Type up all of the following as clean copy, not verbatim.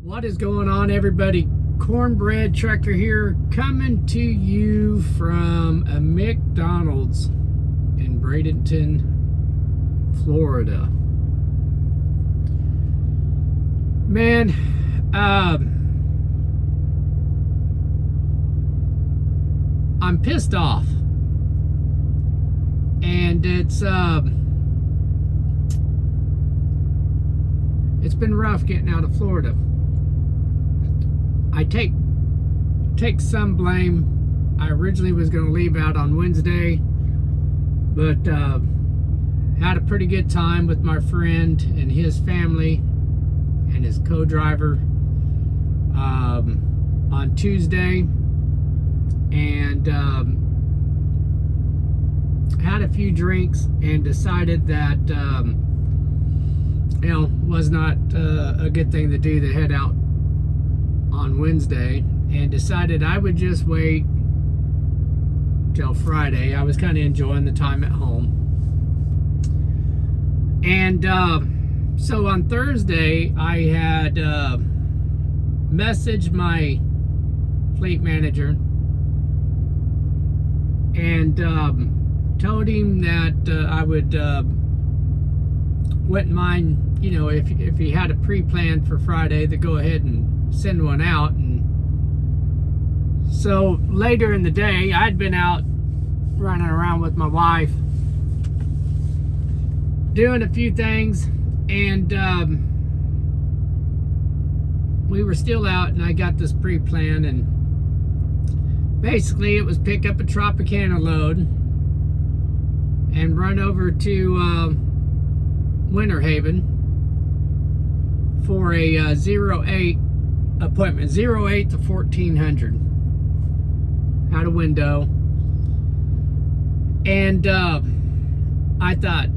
What is going on, everybody? Cornbread Trucker here, coming to you from a McDonald's in Bradenton, Florida. Man, I'm pissed off, and it's been rough getting out of Florida. I take some blame. I originally was going to leave out on Wednesday, but had a pretty good time with my friend and his family and his co-driver on Tuesday, and had a few drinks and decided that was not a good thing to do to head out on Wednesday, and decided I would just wait till Friday. I was kind of enjoying the time at home, and so on Thursday I had messaged my fleet manager and told him that I wouldn't mind, if he had a pre-plan for Friday, to go ahead and send one out. And so later in the day, I'd been out running around with my wife doing a few things, and we were still out, and I got this pre-plan, and basically it was pick up a Tropicana load and run over to Winter Haven for a 08 appointment, 08 to 1400. Had a window, and I thought,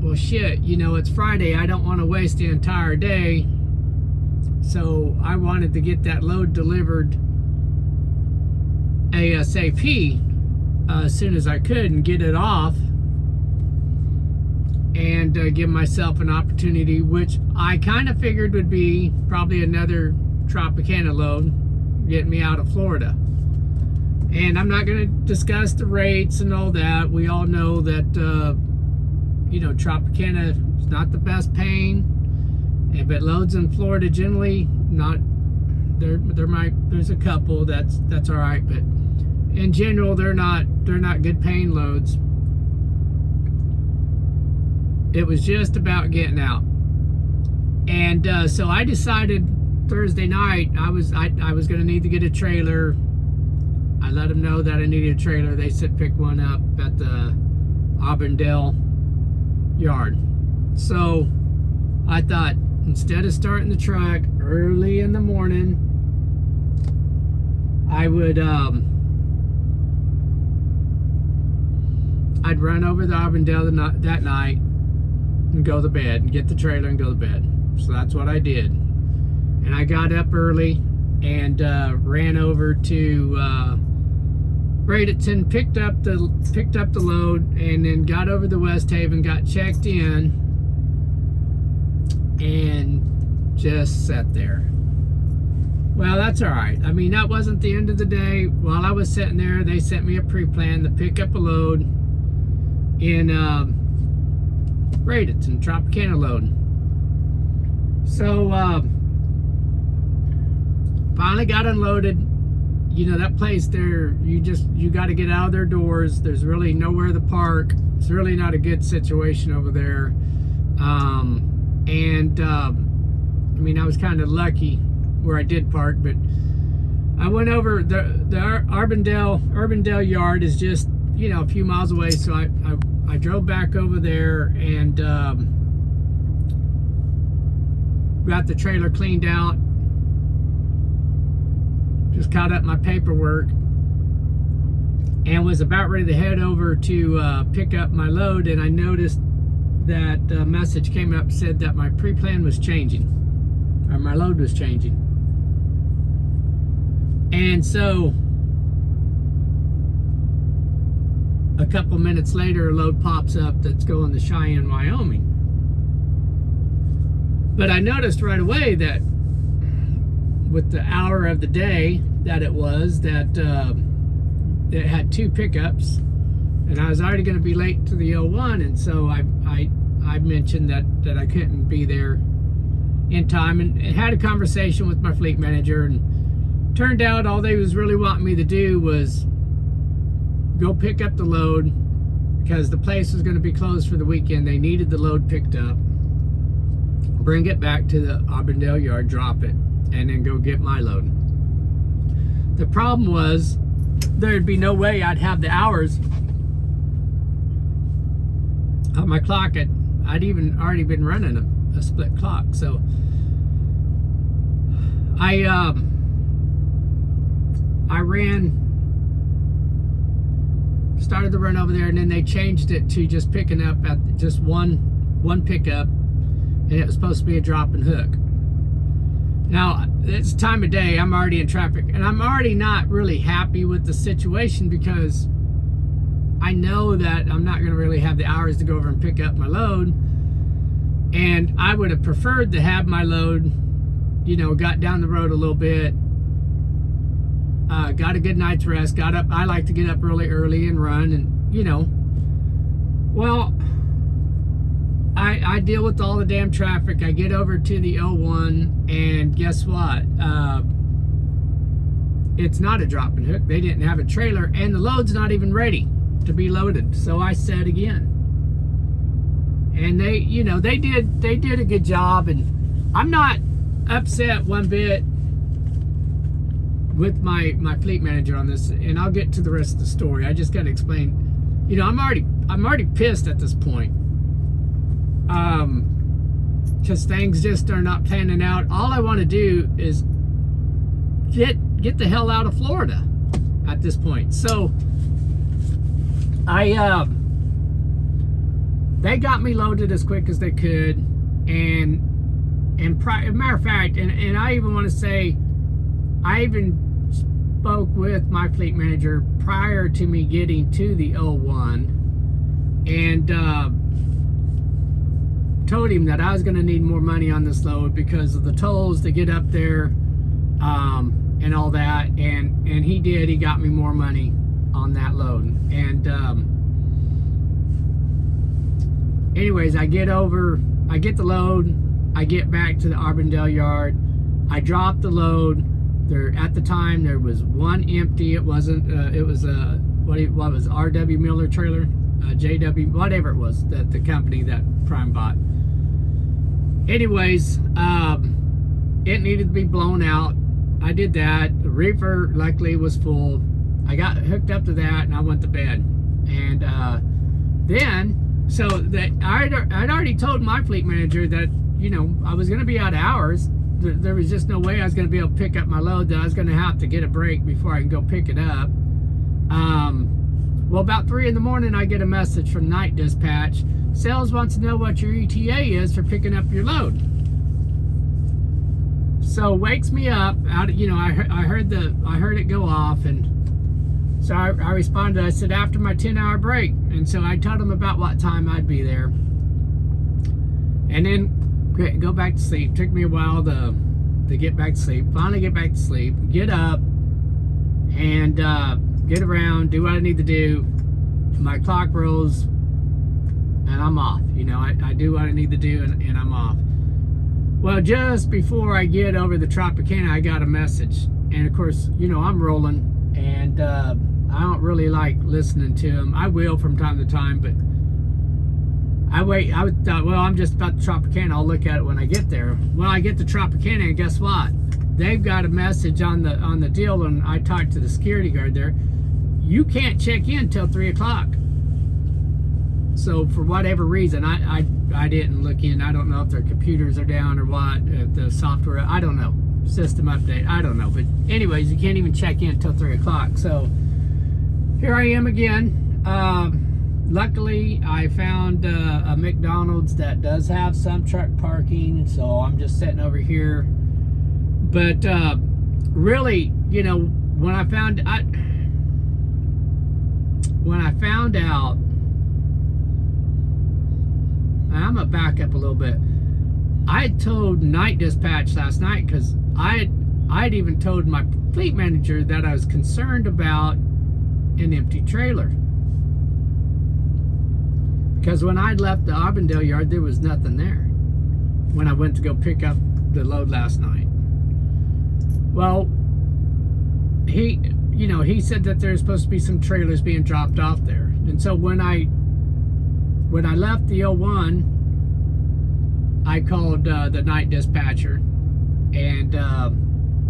well, shit, it's Friday. I don't want to waste the entire day, so I wanted to get that load delivered ASAP as soon as I could and get it off, and give myself an opportunity, which I kind of figured would be probably another Tropicana load getting me out of Florida. And I'm not going to discuss the rates and all that. We all know that Tropicana is not the best paying, but loads in Florida generally not. There's a couple that's all right, but in general they're not good paying loads. It was just about getting out, and so I decided Thursday night I was going to need to get a trailer. I let them know that I needed a trailer. They said pick one up at the Auburndale yard. So I thought, instead of starting the truck early in the morning, I would I'd run over to Auburndale that night and go to bed, and get the trailer and go to bed. So that's what I did. And I got up early and ran over to Bradenton, picked up the load, and then got over to West Haven, got checked in, and just sat there. Well, that's all right. I mean, that wasn't the end of the day. While I was sitting there, they sent me a pre-plan to pick up a load in Bradenton, Tropicana load. So finally got unloaded. That place there, you got to get out of their doors. There's really nowhere to park. It's really not a good situation over there. I was kind of lucky where I did park, but I went over the Auburndale yard is just a few miles away, so I drove back over there and got the trailer cleaned out, just caught up my paperwork, and was about ready to head over to pick up my load, and I noticed that a message came up, said that my pre-plan was changing, or my load was changing. And so a couple minutes later, a load pops up that's going to Cheyenne, Wyoming. But I noticed right away that with the hour of the day that it was, that it had 2 pickups, and I was already going to be late to the 01, and so I mentioned that I couldn't be there in time, and had a conversation with my fleet manager, and turned out all they was really wanting me to do was go pick up the load, because the place was going to be closed for the weekend. They needed the load picked up, bring it back to the Auburndale yard, drop it, and then go get my load. The problem was there'd be no way I'd have the hours on my clock. I'd even already been running a split clock, so I started the run over there, and then they changed it to just picking up at just one pickup, and it was supposed to be a drop and hook. Now, it's time of day, I'm already in traffic, and I'm already not really happy with the situation, because I know that I'm not going to really have the hours to go over and pick up my load, and I would have preferred to have my load, got down the road a little bit, got a good night's rest, got up. I like to get up really early and run, and well, I deal with all the damn traffic. I get over to the 01, and guess what? It's not a drop and hook. They didn't have a trailer, and the load's not even ready to be loaded. So I said again, and they did a good job, and I'm not upset one bit with my fleet manager on this, and I'll get to the rest of the story. I just got to explain. I'm already pissed at this point, because things just are not panning out. All I want to do is get the hell out of Florida at this point. So they got me loaded as quick as they could, and matter of fact, and I even want to say, I even spoke with my fleet manager prior to me getting to the 01, and told him that I was going to need more money on this load because of the tolls to get up there, and all that, and he did. He got me more money on that load, and anyways, I get the load, I get back to the Auburndale yard, I drop the load. There, at the time, there was one empty. It wasn't. It was a what was R.W. Miller trailer, JW, whatever it was, that the company that Prime bought. Anyways, it needed to be blown out. I did that. The reefer luckily was full. I got hooked up to that, and I went to bed. And then, so that I'd already told my fleet manager that I was going to be out of hours. There was just no way I was going to be able to pick up my load, that I was going to have to get a break before I can go pick it up. Well, about 3 in the morning, I get a message from Night Dispatch. Sales wants to know what your ETA is for picking up your load. So wakes me up out. I heard it go off, and so I responded. I said after my 10-hour break, and so I told him about what time I'd be there, and then go back to sleep. Took me a while to get back to sleep. Finally get back to sleep, get up, and get around, do what I need to do. My clock rolls, and I'm off. I do what I need to do, and I'm off. Well, just before I get over the Tropicana, I got a message, and of course, I'm rolling, and I don't really like listening to them. I will from time to time, but I thought, well, I'm just about the Tropicana, I'll look at it when I get there. Well, I get the Tropicana, and guess what? They've got a message on the deal, and I talked to the security guard there. You can't check in till 3 o'clock. So for whatever reason, I didn't look in. I don't know if their computers are down or what, if the software, I don't know. System update, I don't know. But anyways, you can't even check in till 3 o'clock. So here I am again. Luckily, I found a McDonald's that does have some truck parking, so I'm just sitting over here. But really, when I found out, I'm gonna back up a little bit. I had told night dispatch last night, because I'd even told my fleet manager that I was concerned about an empty trailer, because when I'd left the Auburndale yard, there was nothing there when I went to go pick up the load last night. Well, he said that there's supposed to be some trailers being dropped off there. And so when I left the 01, I called the night dispatcher, and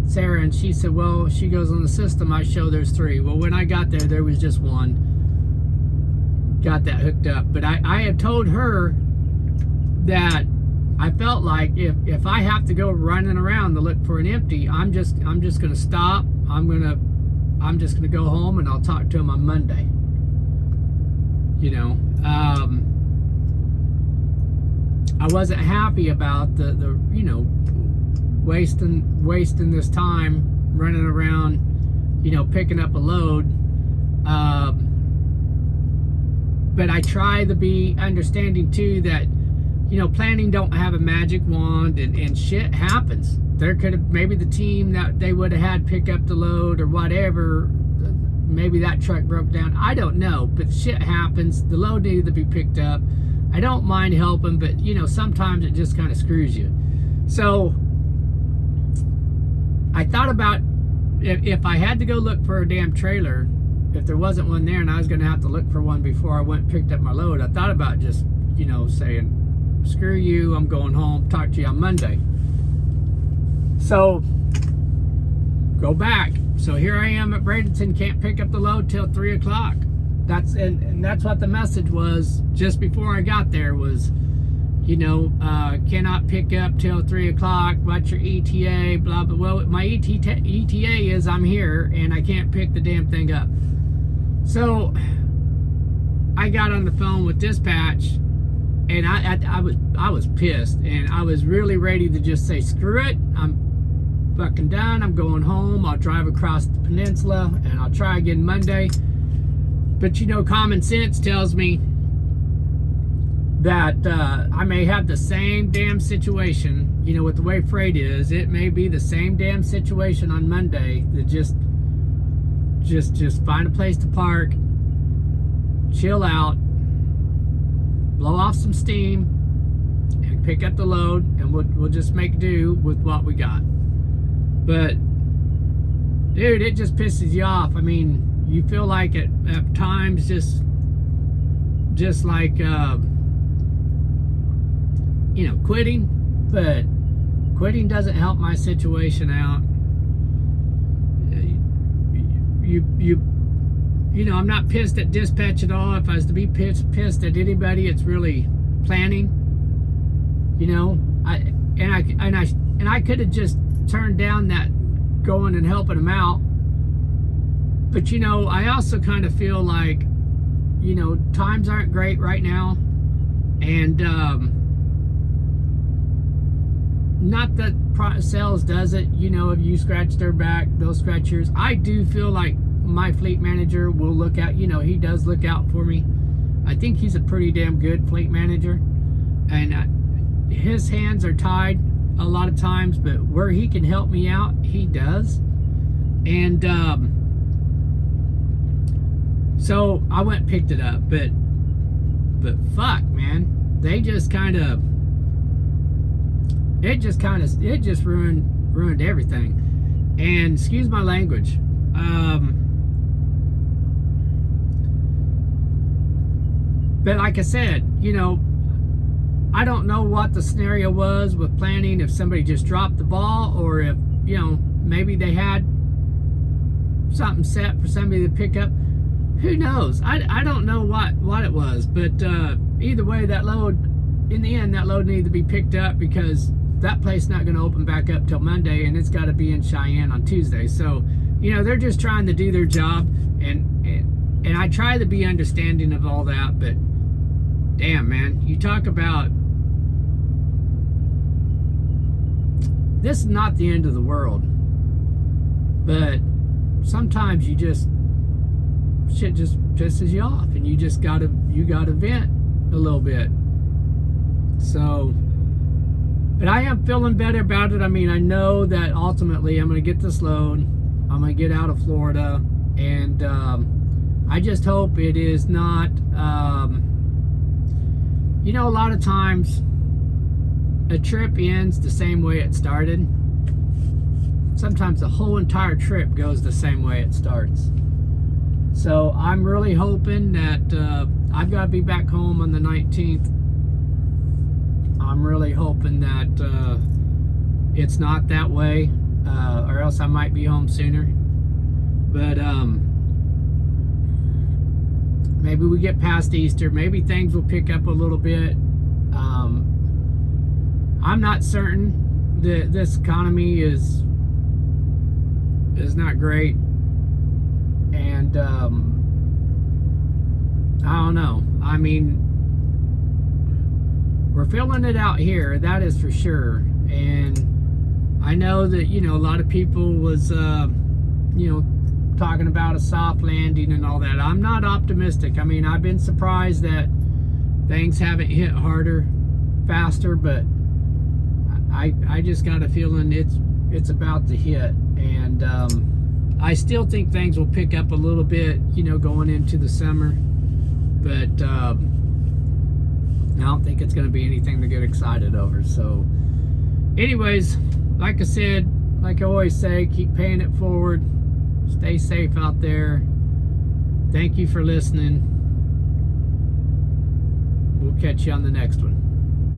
Sarah, and she said, well, she goes, on the system I show there's 3. Well, when I got there was just 1. Got that hooked up. But I had told her that I felt like if I have to go running around to look for an empty, I'm just gonna stop. I'm just gonna go home, and I'll talk to him on Monday. I wasn't happy about the wasting this time running around, picking up a load. But I try to be understanding too that, planning don't have a magic wand, and shit happens. There could have, maybe the team that they would have had pick up the load or whatever, maybe that truck broke down. I don't know, but shit happens. The load needed to be picked up. I don't mind helping, but sometimes it just kind of screws you. So I thought about if I had to go look for a damn trailer, if there wasn't one there and I was going to have to look for one before I went and picked up my load, I thought about just, saying, screw you, I'm going home, talk to you on Monday. So go back. So here I am at Bradenton, can't pick up the load till 3 o'clock. That's what the message was just before I got there was, cannot pick up till 3 o'clock. What's your ETA? Blah blah. Well, my ETA is I'm here and I can't pick the damn thing up. So I got on the phone with dispatch, and I was pissed, and I was really ready to just say screw it. I'm fucking done. I'm going home. I'll drive across the peninsula and I'll try again Monday. But common sense tells me that I may have the same damn situation, with the way freight is. It may be the same damn situation on Monday. That just find a place to park, chill out, blow off some steam, and pick up the load, and we'll just make do with what we got. But dude, it just pisses you off. I mean, you feel like at times just like quitting, but quitting doesn't help my situation out. I'm not pissed at dispatch at all. If I was to be pissed at anybody, it's really planning. I could have just turned down that going and helping them out. But I also kind of feel like, times aren't great right now, and not that sales does it. If you scratch their back, they'll scratch yours. I do feel like my fleet manager will look out. He does look out for me. I think he's a pretty damn good fleet manager, and his hands are tied a lot of times, but where he can help me out, he does. And so I went and picked it up, but fuck, man, they just kind of, it just ruined everything. And excuse my language. But like I said, I don't know what the scenario was with planning, if somebody just dropped the ball, or if, maybe they had something set for somebody to pick up. Who knows? I don't know what it was, but either way, that load, in the end, that load needed to be picked up, because that place not going to open back up till Monday, and it's got to be in Cheyenne on Tuesday. So, they're just trying to do their job, and I try to be understanding of all that, but damn, man, you talk about, this is not the end of the world, but sometimes shit just pisses you off, and you gotta vent a little bit. So, but I am feeling better about it. I mean, I know that ultimately I'm going to get this loan. I'm going to get out of Florida, and I just hope it is not, you know, a lot of times a trip ends the same way it started. Sometimes the whole entire trip goes the same way it starts. So I'm really hoping that I've got to be back home on the 19th. I'm really hoping that it's not that way, or else I might be home sooner. But maybe we get past Easter. Maybe things will pick up a little bit. I'm not certain that this economy is not great, and I don't know. I mean, we're feeling it out here, that is for sure. And I know that, you know, a lot of people was, you know, talking about a soft landing and all that. I'm not optimistic. I mean, I've been surprised that things haven't hit harder, faster, but I just got a feeling it's about to hit. And I still think things will pick up a little bit, you know, going into the summer. But I don't think it's going to be anything to get excited over. So anyways, like I said, like I always say, keep paying it forward. Stay safe out there. Thank you for listening. We'll catch you on the next one.